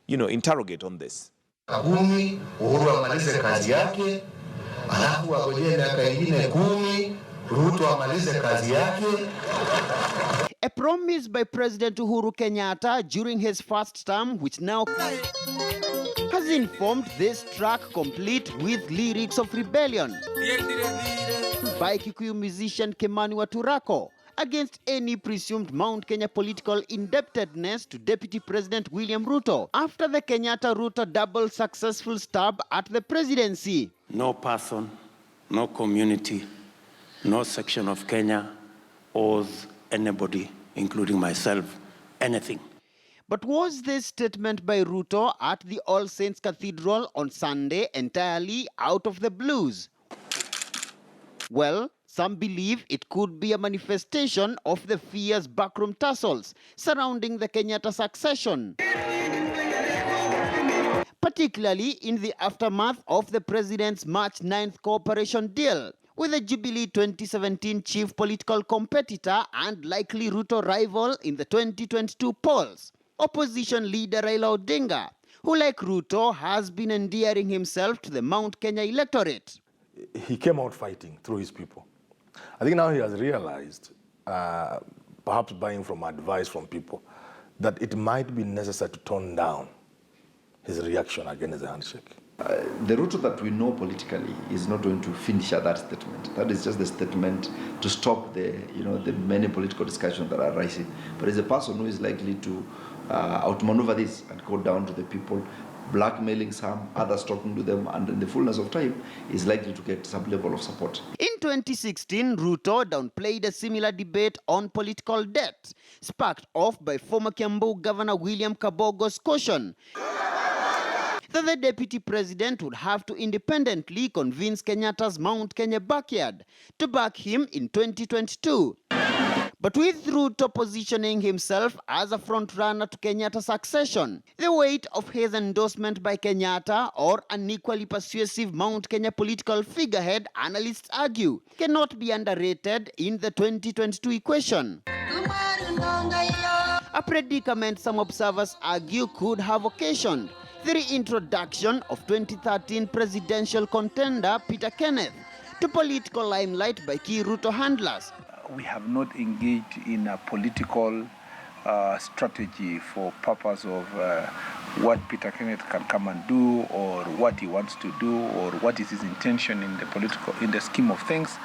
interrogate on this. Uhuru amalize kazi yake, alafu agojee miaka ingine 10, Ruto amalize kazi yake. A promise by President Uhuru Kenyatta during his first term, which now has informed this track complete with lyrics of rebellion by Kikuyu musician Kimani Waturako against any presumed Mount Kenya political indebtedness to Deputy President William Ruto after the Kenyatta-Ruto double successful stab at the presidency. No person, no community, no section of Kenya owes anybody, including myself, anything. But was this statement by Ruto at the All Saints Cathedral on Sunday entirely out of the blues? Well, some believe it could be a manifestation of the fierce backroom tussles surrounding the Kenyatta succession, particularly in the aftermath of the president's March 9th cooperation deal with the Jubilee 2017 chief political competitor and likely Ruto rival in the 2022 polls, opposition leader Raila Odinga, who like Ruto has been endearing himself to the Mount Kenya electorate. He came out fighting through his people. I think now he has realized, perhaps buying from advice from people, that it might be necessary to tone down his reaction against the handshake. The Ruto that we know politically is not going to finish at that statement. That is just the statement to stop the many political discussions that are rising. But as a person who is likely to outmaneuver this and go down to the people, blackmailing some, others talking to them, and in the fullness of time is likely to get some level of support. In 2016, Ruto downplayed a similar debate on political debt, sparked off by former Kiambu Governor William Kabogo's caution that the deputy president would have to independently convince Kenyatta's Mount Kenya backyard to back him in 2022. But with Ruto positioning himself as a frontrunner to Kenyatta's succession, the weight of his endorsement by Kenyatta, or an equally persuasive Mount Kenya political figurehead, analysts argue, cannot be underrated in the 2022 equation. A predicament some observers argue could have occasioned the reintroduction of 2013 presidential contender Peter Kenneth to political limelight by key Ruto handlers. We have not engaged in a political strategy for purpose of what Peter Kenneth can come and do, or what he wants to do, or what is his intention in the scheme of things.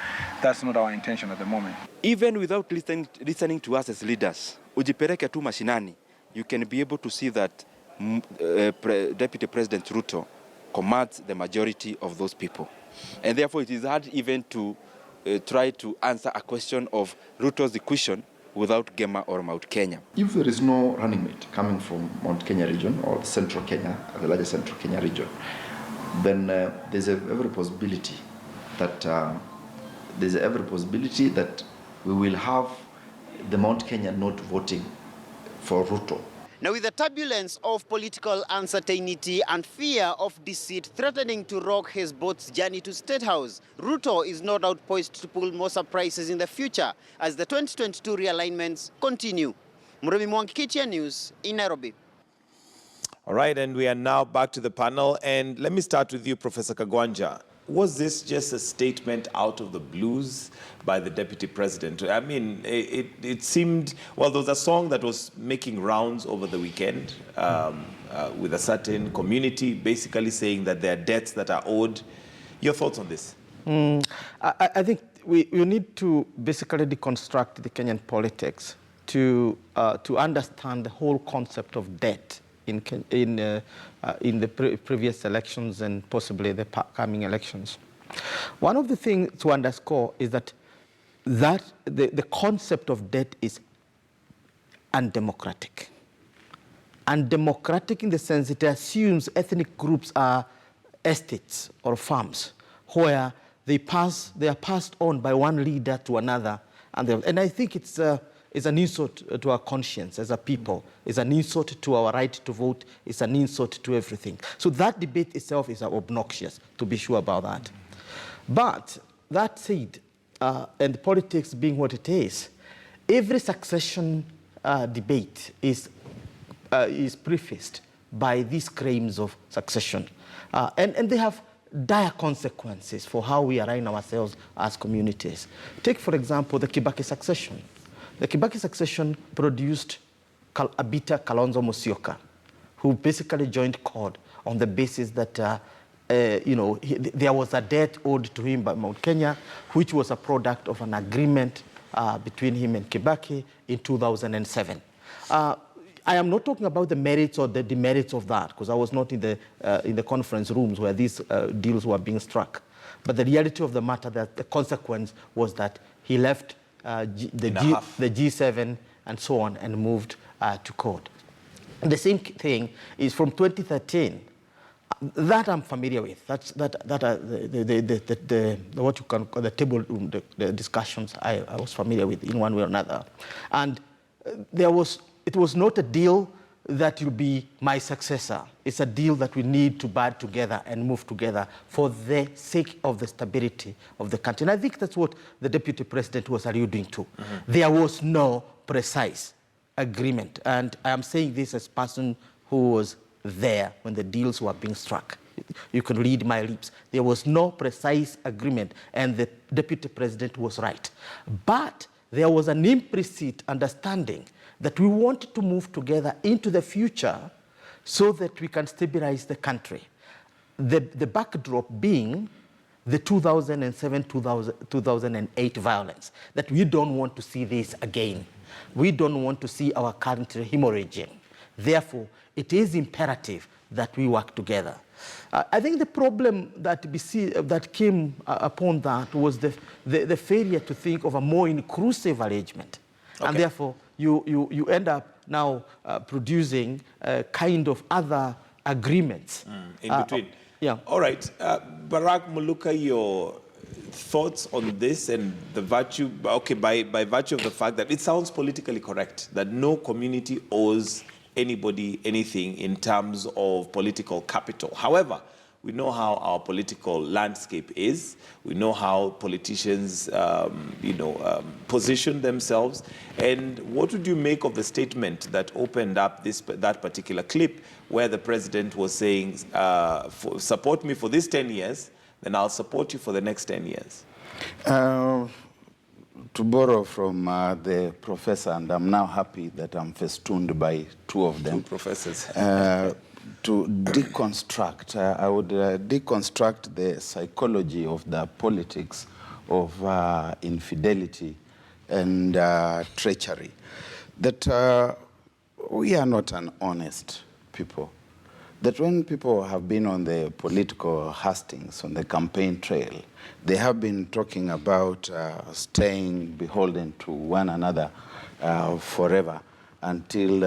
That's not our intention at the moment. Even without listening to us as leaders, ujipereke tu mashinani, you can be able to see that Deputy President Ruto commands the majority of those people. And therefore it is hard even to try to answer a question of Ruto's equation without Gema or Mount Kenya. If there is no running mate coming from Mount Kenya region or Central Kenya, the largest Central Kenya region, then there's every possibility that we will have the Mount Kenya not voting for Ruto. Now, with the turbulence of political uncertainty and fear of deceit threatening to rock his boat's journey to State House, Ruto is no doubt poised to pull more surprises in the future as the 2022 realignments continue. Muremi Mwangi, KTN News in Nairobi. All right, and we are now back to the panel. And let me start with you, Professor Kagwanja. Was this just a statement out of the blues by the deputy president? I mean, it seemed, well, there was a song that was making rounds over the weekend with a certain community basically saying that there are debts that are owed. Your thoughts on this? I think we need to basically deconstruct the Kenyan politics to understand the whole concept of debt in the previous elections and possibly the coming elections. One of the things to underscore is that the concept of debt is undemocratic. Undemocratic in the sense it assumes ethnic groups are estates or farms where they are passed on by one leader to another, and I think it's an insult to our conscience as a people. It's an insult to our right to vote. It's an insult to everything. So that debate itself is obnoxious, to be sure about that. But that said, and politics being what it is, every succession debate is prefaced by these claims of succession. And they have dire consequences for how we align ourselves as communities. Take, for example, the Kibaki succession. The Kibaki succession produced Abita Kalonzo Musyoka, who basically joined CORD on the basis that there was a debt owed to him by Mount Kenya, which was a product of an agreement between him and Kibaki in 2007. I am not talking about the merits or the demerits of that, because I was not in the conference rooms where these deals were being struck. But the reality of the matter, that the consequence was that he left the G7 and so on and moved to CORD. And the same thing is from 2013. That I'm familiar with. That's what you can call the table room, the discussions I was familiar with in one way or another. And it was not a deal that will be my successor. It's a deal that we need to band together and move together for the sake of the stability of the country. And I think that's what the Deputy President was alluding to. There was no precise agreement. And I am saying this as a person who was there when the deals were being struck. You can read my lips. There was no precise agreement, and the Deputy President was right. But there was an implicit understanding that we wanted to move together into the future so that we can stabilize the country. The backdrop being the 2007-2008 violence, that we don't want to see this again. We don't want to see our country hemorrhaging. Therefore, it is imperative that we work together. I think the problem that came upon that was the failure to think of a more inclusive arrangement. Okay. And therefore, you end up now producing kind of other agreements. In between. Yeah. All right. Barack Muluka, your thoughts on this and the virtue, okay, by virtue of the fact that it sounds politically correct, that no community owes anybody anything in terms of political capital. However, we know how our political landscape is. We know how politicians, position themselves. And what would you make of the statement that opened up that particular clip, where the president was saying, support me for this 10 years, then I'll support you for the next 10 years? To borrow from the professor, and I'm now happy that I'm festooned by two of them. Two professors. To deconstruct, I would deconstruct the psychology of the politics of infidelity and treachery. That we are not an honest people. That when people have been on the political hustings, on the campaign trail, they have been talking about staying beholden to one another forever until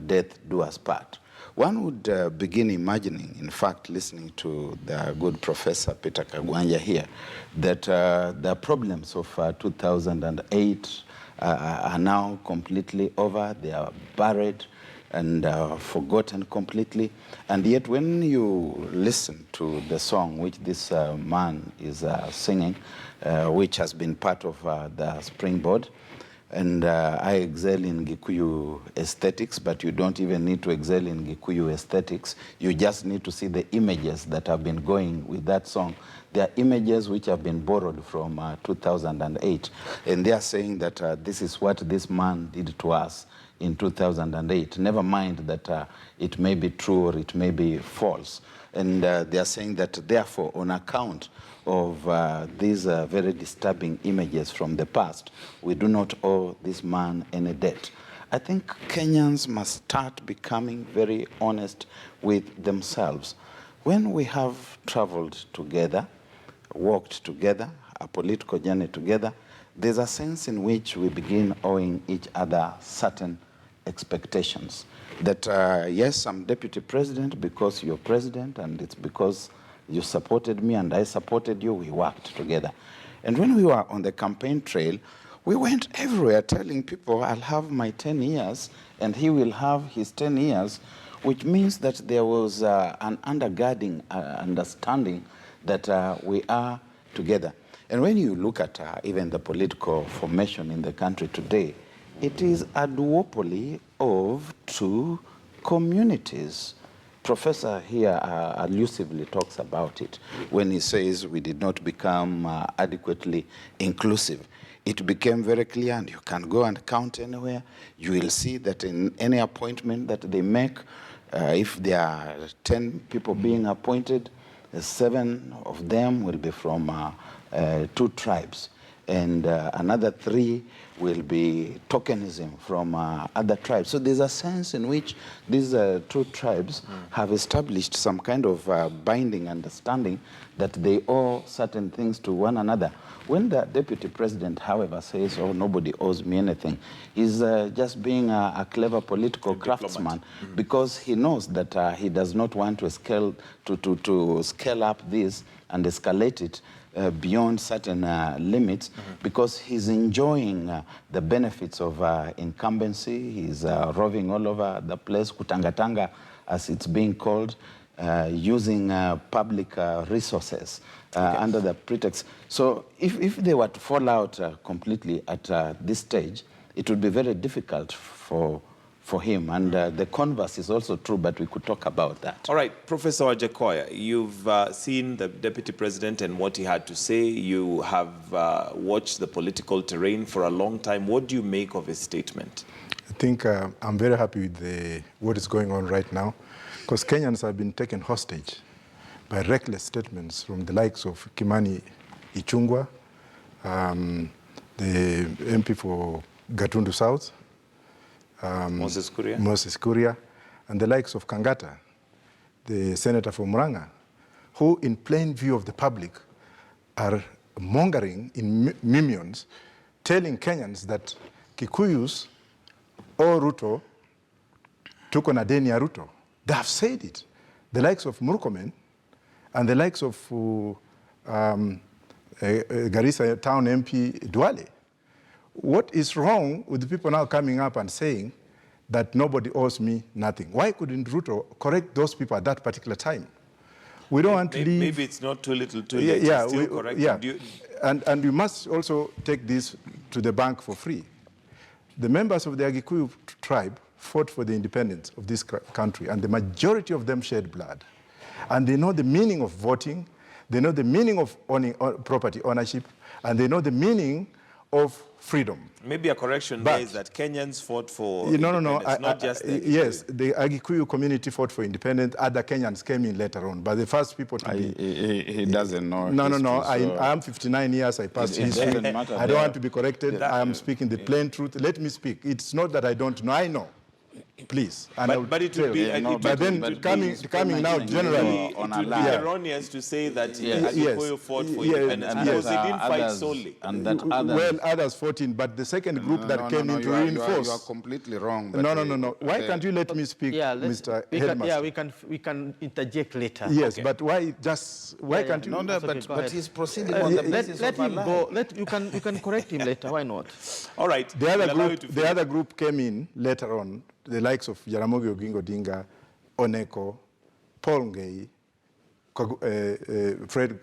death do us part. One would begin imagining, in fact, listening to the good Professor Peter Kagwanja here, that the problems of 2008 are now completely over. They are buried and forgotten completely. And yet when you listen to the song which this man is singing, which has been part of the Springboard, and I excel in Gikuyu aesthetics, but you don't even need to excel in Gikuyu aesthetics. You just need to see the images that have been going with that song. They are images which have been borrowed from 2008. And they are saying that this is what this man did to us in 2008. Never mind that it may be true or it may be false. And they are saying that therefore, on account of these very disturbing images from the past, we do not owe this man any debt. I think Kenyans must start becoming very honest with themselves. When we have traveled together, walked together, a political journey together, there's a sense in which we begin owing each other certain expectations. That, yes, I'm deputy president because you're president, and it's because you supported me and I supported you, we worked together. And when we were on the campaign trail, we went everywhere telling people, I'll have my 10 years and he will have his 10 years, which means that there was an undergirding understanding that we are together. And when you look at even the political formation in the country today, it is a duopoly of two communities. Professor here allusively talks about it when he says we did not become adequately inclusive. It became very clear, and you can go and count anywhere. You will see that in any appointment that they make, if there are 10 people being appointed, 7 of them will be from 2 tribes. And another 3 will be tokenism from other tribes. So there's a sense in which these 2 tribes have established some kind of binding understanding that they owe certain things to one another. When the deputy president, however, says, oh, nobody owes me anything, he's just being a clever political craftsman because he knows that he does not want to scale up this and escalate it beyond certain limits because he's enjoying the benefits of incumbency. He's roving all over the place, kutangatanga, as it's being called, using public resources under the pretext. So if they were to fall out completely at this stage, it would be very difficult for him. And the converse is also true, but we could talk about that. All right, Professor Wajakoya, you've seen the Deputy President and what he had to say. You have watched the political terrain for a long time. What do you make of his statement? I think I'm very happy with what is going on right now, because Kenyans have been taken hostage by reckless statements from the likes of Kimani Ichung'wah, the MP for Gatundu South, Moses Kuria, and the likes of Kangata, the senator from Murang'a, who in plain view of the public are mongering in mimions, telling Kenyans that Kikuyus or Ruto tuko na deni ya Ruto. They have said it. The likes of Murkomen and the likes of Garissa town MP Duale. What is wrong with the people now coming up and saying that nobody owes me nothing? Why couldn't Ruto correct those people at that particular time? We don't want to leave. Maybe it's not too little too late. Yeah, Still correct. Yeah. And we must also take this to the bank for free. The members of the Agikuyu tribe fought for the independence of this country, and the majority of them shed blood. And they know the meaning of voting, they know the meaning of owning property ownership, and they know the meaning of freedom. Maybe a correction there is that Kenyans fought for independence, not just the Agikuyu. Yes, the Agikuyu community fought for independence. Other Kenyans came in later on, but the first people to be... He doesn't know. No. I am 59 years. I passed history. I don't want to be corrected. I am speaking the plain truth. Let me speak. It's not that I don't know. I know. Please. And but it would be... But then coming now generally... It would be erroneous to say that Agikuyu fought for independence because they didn't fight solely. And that others... Well, others fought in, but the second group that came in to reinforce... You are completely wrong. No. Why can't you let me speak, Mr. Headmaster? We can interject later. Yes, okay. But why can't you... No, but he's proceeding on the basis let him go. You can correct him later. Why not? All right. The other group came in later on, the likes of Jaramogi Oginga Odinga, Oneko, Paul Ngei, Fred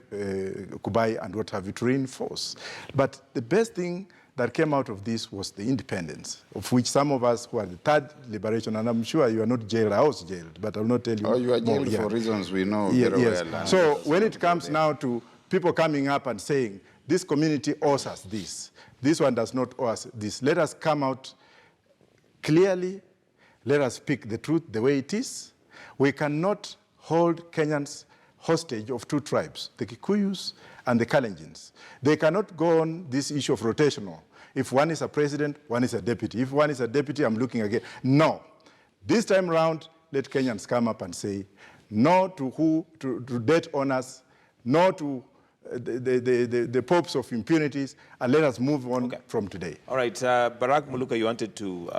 Kubai, and what have you, to reinforce. But the best thing that came out of this was the independence, of which some of us who are the third liberation, and I'm sure you are not jailed, I was jailed, but I'll not tell you. Oh, you are jailed for reasons we know very well. So when it comes now to people coming up and saying, this community owes us this one does not owe us this, let us come out clearly. Let us speak the truth the way it is. We cannot hold Kenyans hostage of 2 tribes, the Kikuyus and the Kalenjins. They cannot go on this issue of rotational. If one is a president, one is a deputy. If one is a deputy, I'm looking again. No. This time around, let Kenyans come up and say no to debt owners, no to the popes of impunities, and let us move on from today. All right, Barack Muluka, you wanted to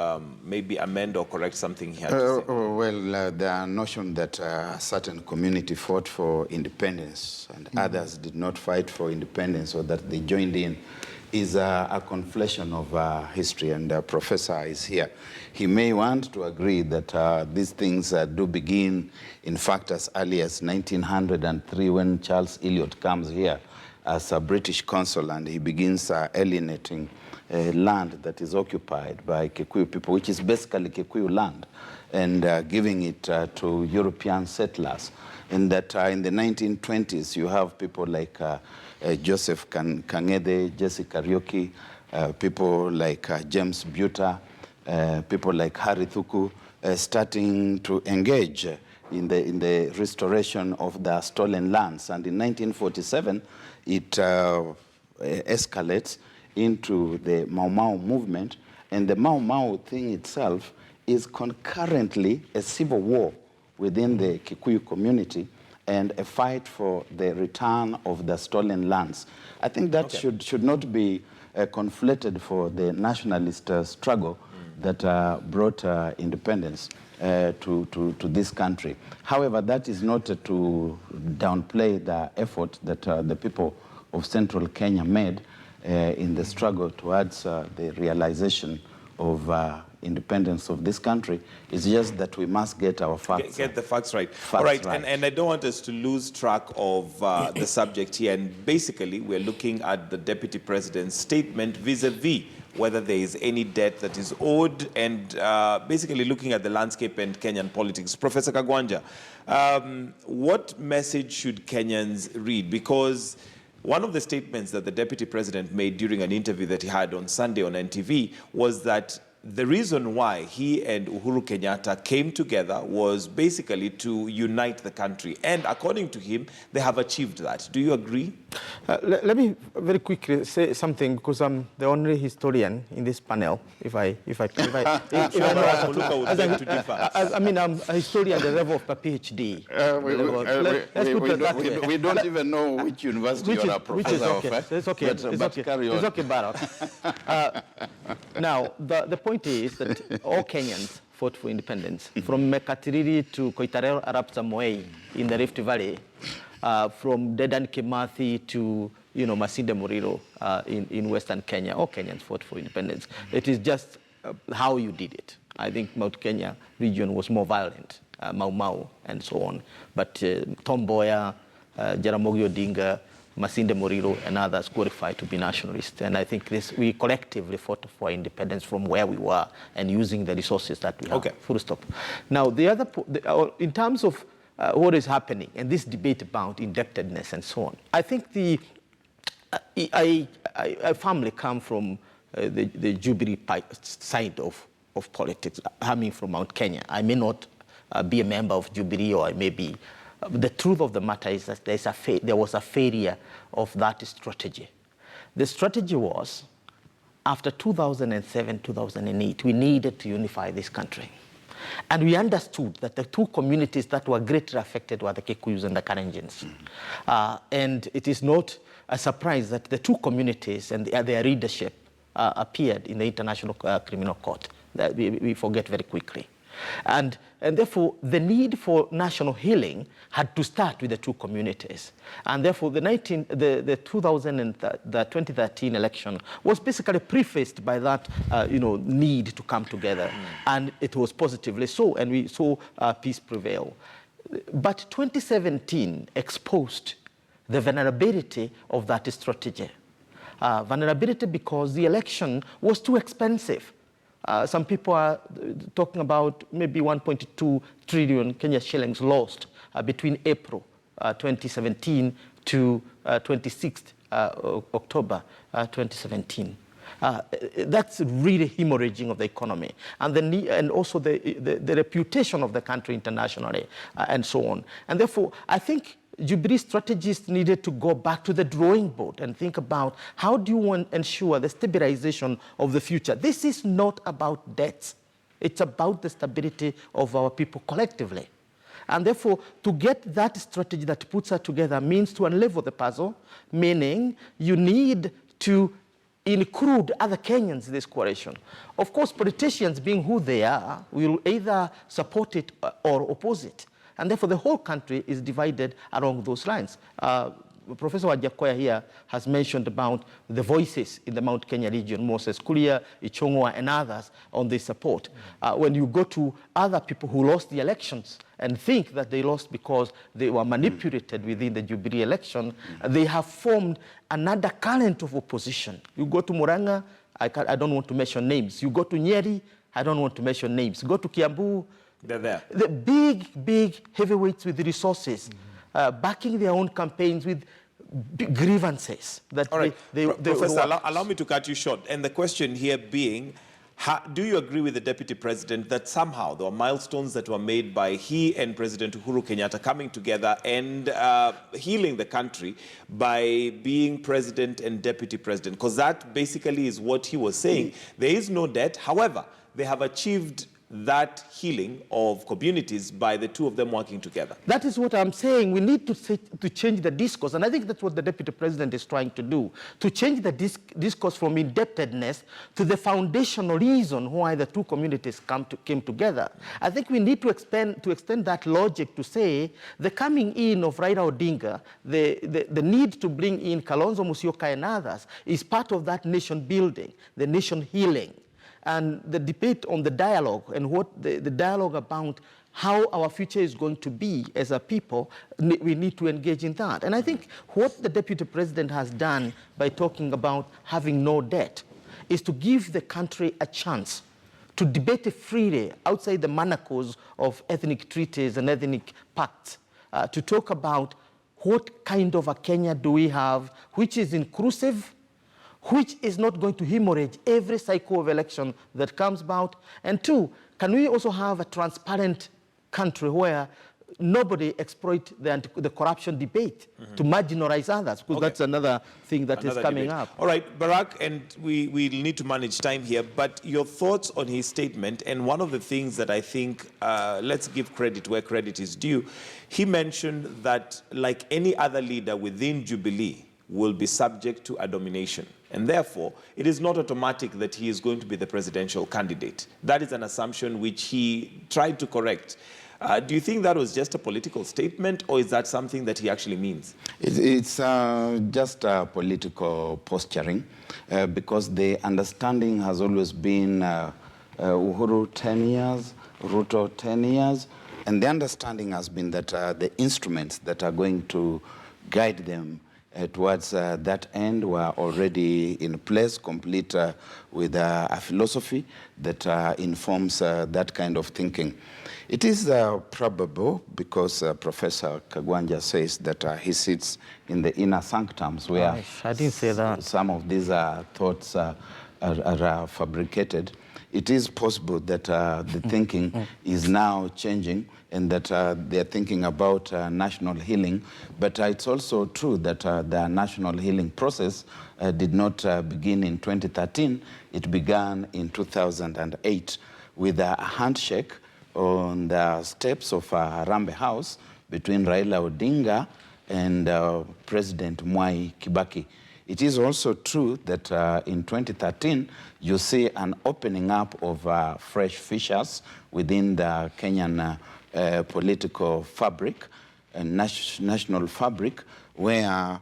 maybe amend or correct something here. The notion that a certain community fought for independence and others did not fight for independence, or that they joined in, is a conflation of history, and the professor is here. He may want to agree that these things do begin, in fact, as early as 1903, when Charles Eliot comes here as a British consul, and he begins alienating land that is occupied by Kikuyu people, which is basically Kikuyu land. and giving it to European settlers. In that in the 1920s, you have people like Joseph Kangede, Jesse Kariuki, people like James Buter, people like Harry Thuku, starting to engage in the restoration of the stolen lands. And in 1947, it escalates into the Mau Mau movement. And the Mau Mau thing itself is concurrently a civil war within the Kikuyu community and a fight for the return of the stolen lands. I think that should not be conflated for the nationalist struggle that brought independence to this country. However, that is not to downplay the effort that the people of central Kenya made in the struggle towards the realization of independence of this country. It's just that we must get our facts. Get the facts right. All right, right. And I don't want us to lose track of the subject here. And basically, we're looking at the Deputy President's statement vis-a-vis whether there is any debt that is owed, and basically looking at the landscape and Kenyan politics. Professor Kagwanja, what message should Kenyans read? Because one of the statements that the Deputy President made during an interview that he had on Sunday on NTV was that the reason why he and Uhuru Kenyatta came together was basically to unite the country. And according to him, they have achieved that. Do you agree? Let me very quickly say something, because I'm the only historian in this panel. I mean, I'm a historian at the level of a PhD. We don't even know which university you're a professor of. It's okay. It's okay, Barack. Now, the point is that all Kenyans fought for independence, from Mekatiriri to Koitarel Arap Samoei in the Rift Valley, from Dedan Kimathi to Masinde Muliro in Western Kenya. All Kenyans fought for independence. It is just how you did it. I think Mount Kenya region was more violent, Mau Mau and so on. But Tom Mboya, Jaramogi Odinga, Masinde Muliro and others qualified to be nationalists. And I think we collectively fought for independence from where we were and using the resources that we have. Okay. Full stop. Now, in terms of what is happening and this debate about indebtedness and so on, I think I firmly come from the Jubilee side of politics, coming from Mount Kenya. I may not be a member of Jubilee, or I may be. The truth of the matter is that there was a failure of that strategy. The strategy was, after 2007, 2008, we needed to unify this country. And we understood that the two communities that were greatly affected were the Kikuyus and the Kalenjins. And it is not a surprise that the two communities and their leadership appeared in the International Criminal Court. That we forget very quickly. And therefore, the need for national healing had to start with the two communities. And therefore, the 2013 election was basically prefaced by that need to come together. And it was positively so, and we saw peace prevail. But 2017 exposed the vulnerability of that strategy. Vulnerability because the election was too expensive. Some people are talking about maybe 1.2 trillion Kenya shillings lost between April 2017 to 26th October 2017. That's really hemorrhaging of the economy, and also the reputation of the country internationally, and so on. And therefore, I think Jubilee strategists needed to go back to the drawing board and think about how do you ensure the stabilization of the future. This is not about debts. It's about the stability of our people collectively. And therefore, to get that strategy that puts us together means to unlevel the puzzle, meaning you need to include other Kenyans in this coalition. Of course, politicians, being who they are, will either support it or oppose it. And therefore, the whole country is divided along those lines. Professor Wajakoya here has mentioned about the voices in the Mount Kenya region, Moses Kuria, Ichongwa, and others on this support. When you go to other people who lost the elections and think that they lost because they were manipulated within the Jubilee election, they have formed another current of opposition. You go to Murang'a, I don't want to mention names. You go to Nyeri, I don't want to mention names. Go to Kiambu, They're there. The big heavyweights with resources, backing their own campaigns with grievances. That All right, they Professor, allow me to cut you short. And the question here being, do you agree with the Deputy President that somehow there were milestones that were made by he and President Uhuru Kenyatta coming together and healing the country by being President and Deputy President? Because that basically is what he was saying. There is no debt. However, they have achieved that healing of communities by the two of them working together. That is what I'm saying. We need to change the discourse, and I think that's what the Deputy President is trying to do, to change the discourse from indebtedness to the foundational reason why the two communities came together. I think we need to extend that logic to say the coming in of Raila Odinga, the need to bring in Kalonzo Musyoka and others is part of that nation building, the nation healing. And the debate on the dialogue and what the dialogue about how our future is going to be as a people, we need to engage in that. And I think what the Deputy President has done by talking about having no debt is to give the country a chance to debate freely outside the manacles of ethnic treaties and ethnic pacts, to talk about what kind of a Kenya do we have, which is inclusive, which is not going to hemorrhage every cycle of election that comes about. And two, can we also have a transparent country where nobody exploits the corruption debate to marginalize others? Because that's another thing that is coming up. All right, Barack, and we need to manage time here, but your thoughts on his statement, and one of the things that I think, let's give credit where credit is due, he mentioned that like any other leader within Jubilee will be subject to a domination. And therefore, it is not automatic that he is going to be the presidential candidate. That is an assumption which he tried to correct. Do you think that was just a political statement, or is that something that he actually means? It's just political posturing, because the understanding has always been Uhuru 10 years, Ruto 10 years, and the understanding has been that the instruments that are going to guide them towards that end were already in place, complete with a philosophy that informs that kind of thinking. It is probable, because Professor Kagwanja says that he sits in the inner sanctums where I didn't say that. Some of these thoughts are fabricated. It is possible that the thinking is now changing, and that they're thinking about national healing. But it's also true that the national healing process did not begin in 2013. It began in 2008 with a handshake on the steps of Harambee House between Raila Odinga and President Mwai Kibaki. It is also true that in 2013, you see an opening up of fresh fissures within the Kenyan political fabric, national fabric, where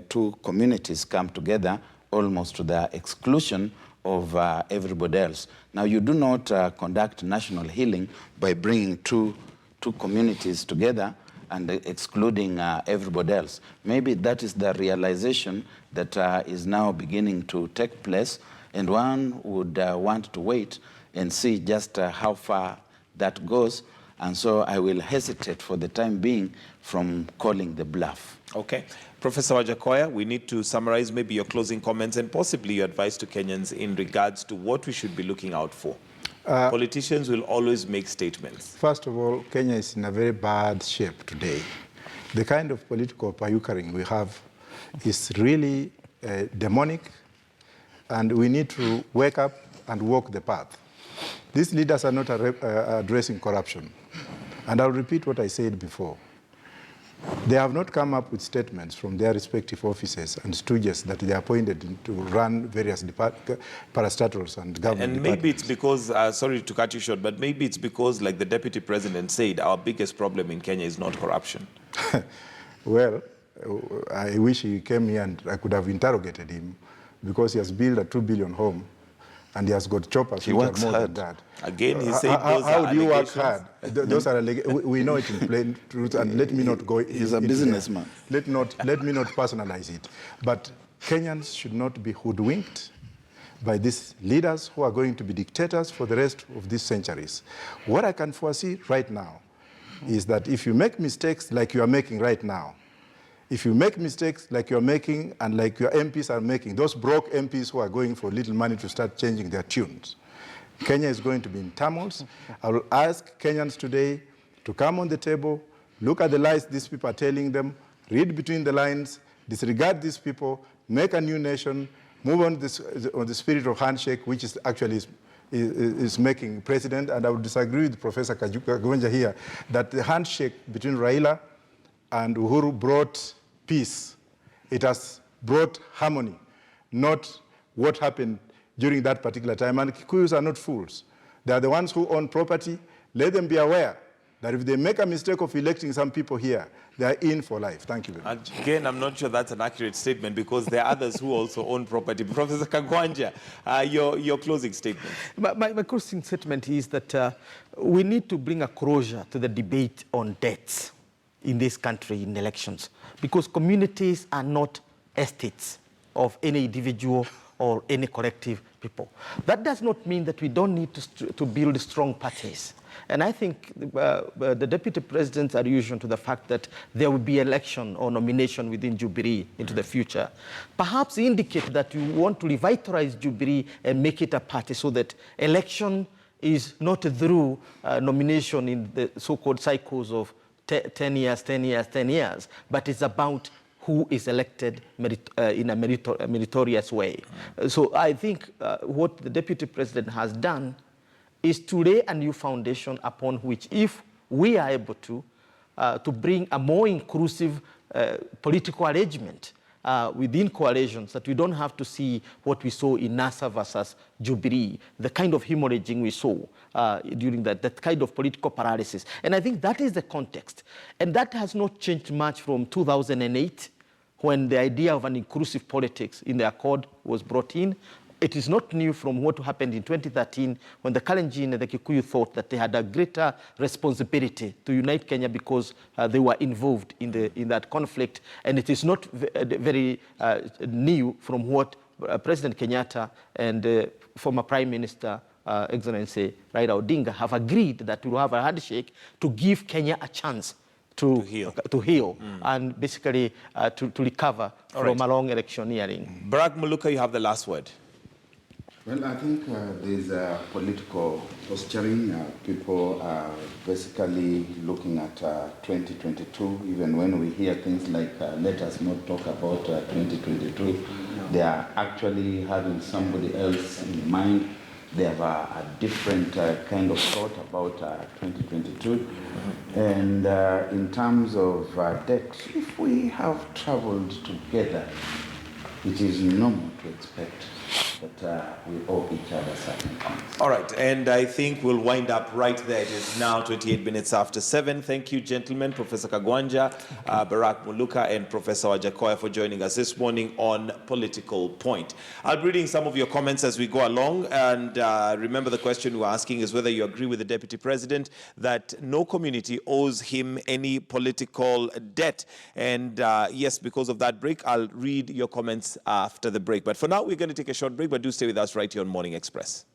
two communities come together almost to the exclusion of everybody else. Now, you do not conduct national healing by bringing two communities together and excluding everybody else. Maybe that is the realization that is now beginning to take place, and one would want to wait and see just how far that goes. And so I will hesitate for the time being from calling the bluff. Okay. Professor Wajakoya, we need to summarize maybe your closing comments and possibly your advice to Kenyans in regards to what we should be looking out for. Politicians will always make statements. First of all, Kenya is in a very bad shape today. The kind of political payukering we have is really demonic, and we need to wake up and walk the path. These leaders are not addressing corruption. And I'll repeat what I said before. They have not come up with statements from their respective offices and stooges that they are appointed to run various parastatals and government And maybe it's because, sorry to cut you short, but maybe it's because, like the Deputy President said, our biggest problem in Kenya is not corruption. Well, I wish he came here and I could have interrogated him, because he has built a 2 billion home and he has got choppers He which works are more hard. than that. Again, he said those how are do you work allegations. hard? Those are we know it in plain truth, and let me not go. He's a businessman. Let me not personalize it. But Kenyans should not be hoodwinked by these leaders who are going to be dictators for the rest of these centuries. What I can foresee right now is that if you make mistakes like you are making right now, if you make mistakes like you're making and like your MPs are making, those broke MPs who are going for little money to start changing their tunes, Kenya is going to be in turmoil. I will ask Kenyans today to come on the table, look at the lies these people are telling them, read between the lines, disregard these people, make a new nation, move on the spirit of handshake, which is actually is making president. And I would disagree with Professor Kagwenja here that the handshake between Raila and Uhuru brought peace. It has brought harmony, not what happened during that particular time. And Kikuyus are not fools. They are the ones who own property. Let them be aware that if they make a mistake of electing some people here, they are in for life. Thank you very much. Again, I'm not sure that's an accurate statement because there are others who also own property. Professor Kagwanja, your closing statement. My closing statement is that we need to bring a closure to the debate on debts in this country in elections, because communities are not estates of any individual or any collective people. That does not mean that we don't need to build strong parties. And I think the Deputy President's allusion to the fact that there will be election or nomination within Jubilee into the future perhaps indicate that you want to revitalize Jubilee and make it a party so that election is not through nomination in the so-called cycles of 10 years, 10 years, 10 years, but it's about who is elected in a meritorious way. So I think what the Deputy President has done is to lay a new foundation upon which, if we are able to bring a more inclusive political arrangement within coalitions, that we don't have to see what we saw in NASA versus Jubilee, the kind of hemorrhaging we saw during that kind of political paralysis. And I think that is the context. And that has not changed much from 2008, when the idea of an inclusive politics in the Accord was brought in. It is not new from what happened in 2013, when the Kalenjin and the Kikuyu thought that they had a greater responsibility to unite Kenya because they were involved in that conflict. And it is not very new from what President Kenyatta and former Prime Minister Excellency Raila Odinga have agreed, that we will have a handshake to give Kenya a chance to heal and basically to recover from a long electioneering. Barack Muluka, you have the last word. Well, I think there's a political posturing. People are basically looking at 2022. Even when we hear things like, let us not talk about 2022, they are actually having somebody else in mind. They have a different kind of thought about 2022. And in terms of debt, if we have traveled together, it is normal to expect that we owe each other certain things. All right, and I think we'll wind up right there. It is now 28 minutes after 7. Thank you, gentlemen, Professor Kagwanja, Barack Muluka, and Professor Wajakoya for joining us this morning on Political Point. I'll be reading some of your comments as we go along, and remember the question we're asking is whether you agree with the Deputy President that no community owes him any political debt. And yes, because of that break, I'll read your comments after the break. But for now, we're going to take a short break, but do stay with us right here on Morning Express.